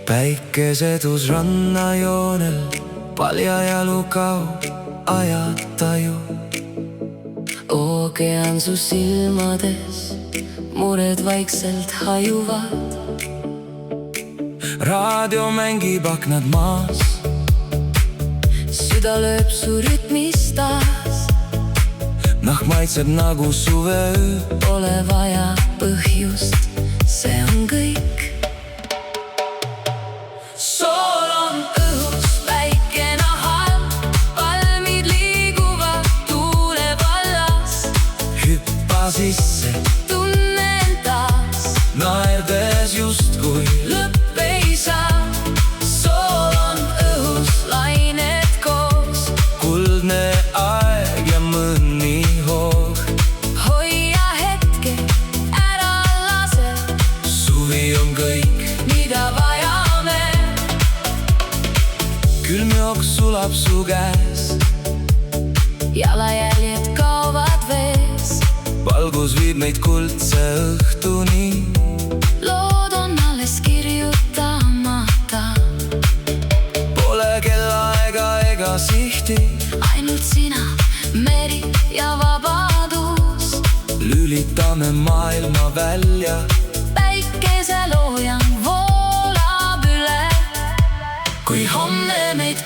päikesedus rannajoonel paljajalu kaob ajata ju. ookean su silmades, mured vaikselt hajuvad. Raadio mängib aknad maas, süda lööb su rütmis taas. nahk maitseb nagu suveöö. Pole vaja põhjust, see on kõik. Sool on õhus, päike nahal, palmid liiguvad tuule vallas. Hüppa sisse, Tunnen taas, naerdes justkui lõpp ei saa. Sool on õhus, lained koos, kuldne aeg ja mõni hoog. hoia hetke, ära lase, Suvi on kõik, mida vajame. külm jooks sulab su käes, Jalajäljed kaovad vees, valgus viib meid kuldse õhtuni. lood on alles kirjutamata, Pole kellaaega ega sihti, ainult sina, meri ja vabadus. lülitame maailma välja. Päikeseloojang voolab üle, kui homne meid